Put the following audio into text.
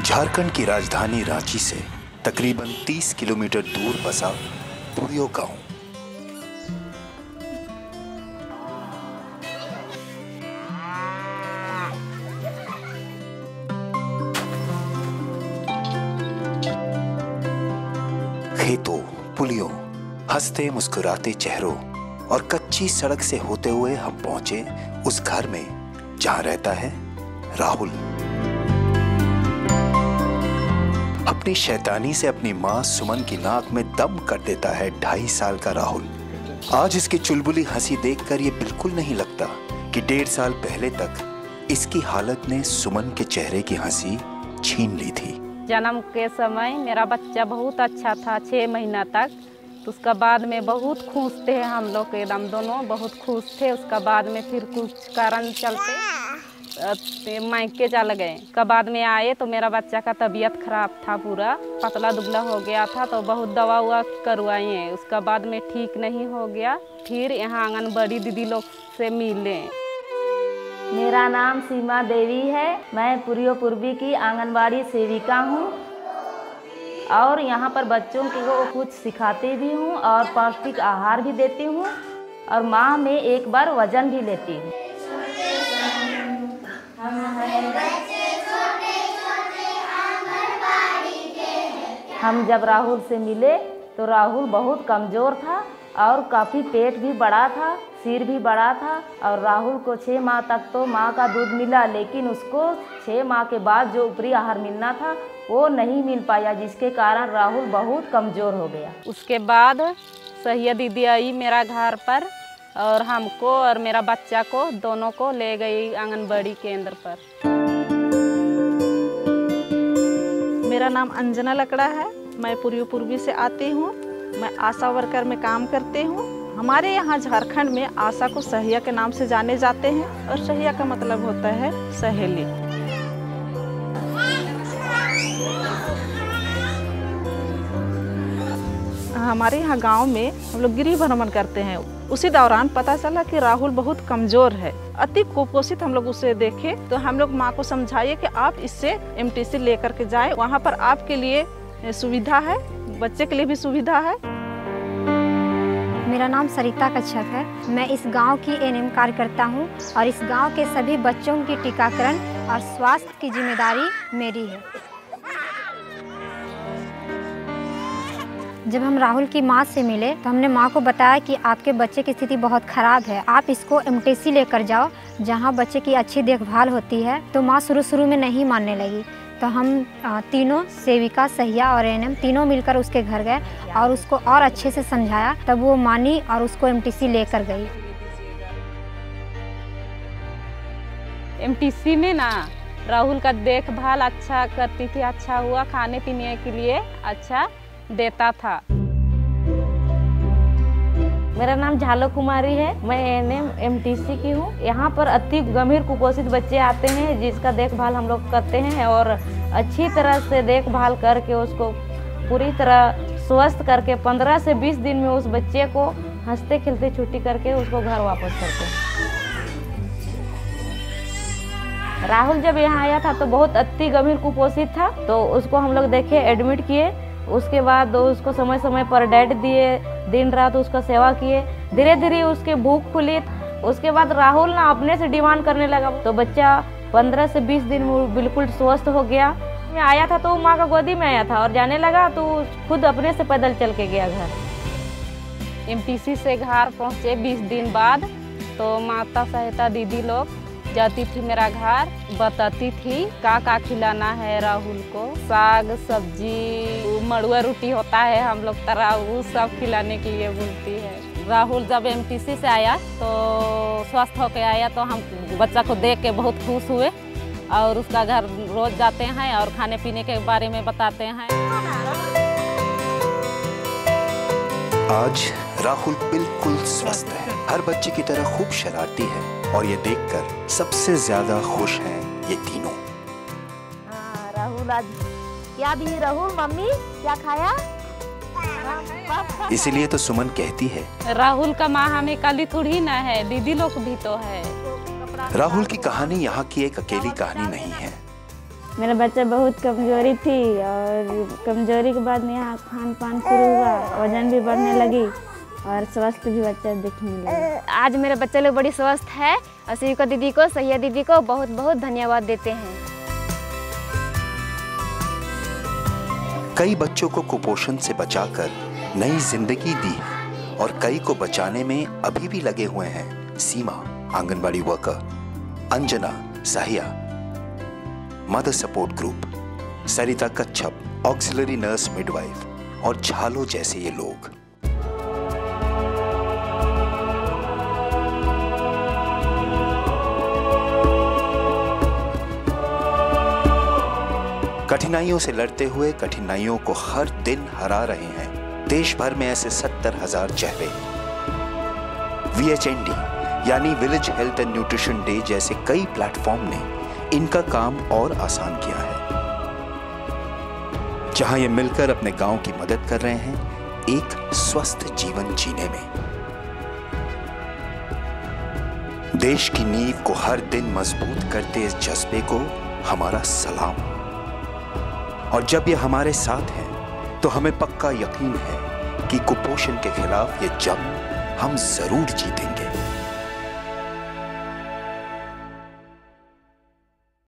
झारखंड की राजधानी रांची से तकरीबन 30 किलोमीटर दूर बसा पुरियो गांव। खेतों, पुलियों, हंसते मुस्कुराते चेहरों और कच्ची सड़क से होते हुए हम पहुंचे उस घर में जहां रहता है राहुल। अपनी शैतानी से अपनी मां सुमन की नाक में दम कर देता है 2.5 साल का राहुल। आज इसकी चुलबुली हंसी देखकर ये बिल्कुल नहीं लगता कि 1.5 साल पहले तक इसकी हालत ने सुमन के चेहरे की हंसी छीन ली थी। जन्म के समय मेरा बच्चा बहुत अच्छा था, 6 महीना तक। तो उसका बाद में बहुत खुश थे हम लोग, एकदम दोनों बहुत खुश थे। उसका बाद में फिर कुछ कारण चलते मायके चल गए। उसका बाद में आए तो मेरा बच्चा का तबीयत खराब था, पूरा पतला दुबला हो गया था। तो बहुत दवा हुआ करवाई है, उसका बाद में ठीक नहीं हो गया। फिर यहाँ आंगनबाड़ी दीदी लोग से मिले। मेरा नाम सीमा देवी है, मैं पुरियो पूर्वी की आंगनबाड़ी सेविका हूँ और यहाँ पर बच्चों को कुछ सिखाती भी हूँ और पौष्टिक आहार भी देती हूँ और माह में एक बार वजन भी लेती हूँ। हम जब राहुल से मिले तो राहुल बहुत कमज़ोर था और काफ़ी पेट भी बड़ा था, सिर भी बड़ा था और राहुल को 6 माह तक तो माँ का दूध मिला, लेकिन उसको 6 माह के बाद जो ऊपरी आहार मिलना था वो नहीं मिल पाया, जिसके कारण राहुल बहुत कमज़ोर हो गया। उसके बाद सहिया दीदी आई मेरा घर पर और हमको और मेरा बच्चा को दोनों को ले गई आंगनबाड़ी केंद्र पर। मेरा नाम अंजना लकड़ा है, मैं पुरियो पूर्वी से आती हूँ। मैं आशा वर्कर में काम करती हूँ। हमारे यहाँ झारखंड में आशा को सहिया के नाम से जाने जाते हैं और सहिया का मतलब होता है सहेली। हमारे यहाँ गांव में हम लोग गृह भ्रमण करते हैं। उसी दौरान पता चला कि राहुल बहुत कमज़ोर है, अति कुपोषित। हम लोग उसे देखे तो हम लोग माँ को समझाइए कि आप इससे MTC लेकर के जाएं, वहाँ पर आपके लिए सुविधा है, बच्चे के लिए भी सुविधा है। मेरा नाम सरिता कच्छप है, मैं इस गांव की ANM कार्यकर्ता हूं और इस गांव के सभी बच्चों की टीकाकरण और स्वास्थ्य की जिम्मेदारी मेरी है। जब हम राहुल की मां से मिले तो हमने मां को बताया कि आपके बच्चे की स्थिति बहुत ख़राब है, आप इसको MTC लेकर जाओ जहां बच्चे की अच्छी देखभाल होती है। तो मां शुरू में नहीं मानने लगी, तो हम तीनों सेविका, सहिया और ANM तीनों मिलकर उसके घर गए और उसको और अच्छे से समझाया, तब वो मानी और उसको MTC लेकर गई। MTC में ना राहुल का देखभाल अच्छा करती थी, अच्छा हुआ, खाने पीने के लिए अच्छा देता था। मेरा नाम झालो कुमारी है, मैं ANM MTC की हूँ। यहाँ पर अति गंभीर कुपोषित बच्चे आते हैं जिसका देखभाल हम लोग करते हैं और अच्छी तरह से देखभाल करके उसको पूरी तरह स्वस्थ करके 15 से 20 दिन में उस बच्चे को हंसते खेलते छुट्टी करके उसको घर वापस करते हैं। राहुल जब यहाँ आया था तो बहुत अति गंभीर कुपोषित था, तो उसको हम लोग देखे, एडमिट किए। उसके बाद उसको समय समय पर डाइट दिए, दिन रात उसका सेवा किए। धीरे धीरे उसकी भूख खुली। उसके बाद राहुल ना अपने से डिमांड करने लगा, तो बच्चा 15 से 20 दिन में बिल्कुल स्वस्थ हो गया। मैं आया था तो माँ का गोदी में आया था और जाने लगा तो खुद अपने से पैदल चल के गया घर। MTC से घर पहुँचे 20 दिन बाद, तो माता सहायता दीदी लोग जाती थी मेरा घर, बताती थी का खिलाना है राहुल को। साग सब्जी, मड़ुआ रोटी होता है हम लोग तरह, वो सब खिलाने के लिए बोलती है। राहुल जब MTC से आया तो स्वस्थ होकर आया, तो हम बच्चा को देख के बहुत खुश हुए और उसका घर रोज जाते हैं और खाने पीने के बारे में बताते हैं। आज राहुल बिल्कुल स्वस्थ है, हर बच्चे की तरह खूब शरारती है और ये देखकर सबसे ज्यादा खुश हैं ये तीनों। राहुल आज क्या दी? राहुल मम्मी क्या खाया? इसीलिए तो सुमन कहती है राहुल का माँ हमें काली थोड़ी ना है, दीदी लोग भी तो है। राहुल की कहानी यहाँ की एक अकेली कहानी नहीं है। मेरा बच्चा बहुत कमजोरी थी और कमजोरी के बाद यहाँ खान पान शुरू हुआ, वजन भी बढ़ने लगी और स्वस्थ भी बच्चा दिखने लगा। आज मेरे बच्चे लोग बड़ी स्वस्थ है और शिविका दीदी को, सहिया दीदी को बहुत बहुत धन्यवाद देते हैं। कई बच्चों को कुपोषण से बचाकर नई जिंदगी दी है और कई को बचाने में अभी भी लगे हुए हैं Seema anganwadi worker, Anjana sahiya mother support group, Sarita Kachhap auxiliary nurse midwife और झालो जैसे ये लोग। कठिनाइयों से लड़ते हुए कठिनाइयों को हर दिन हरा रहे हैं देश भर में ऐसे 70,000 चेहरे। VHND यानी village health and nutrition day जैसे कई प्लेटफॉर्म ने इनका काम और आसान किया है, जहां ये मिलकर अपने गांव की मदद कर रहे हैं एक स्वस्थ जीवन जीने में। देश की नींव को हर दिन मजबूत करते इस जज्बे को हमारा सलाम। और जब ये हमारे साथ हैं तो हमें पक्का यकीन है कि कुपोषण के खिलाफ ये जंग हम जरूर जीतेंगे।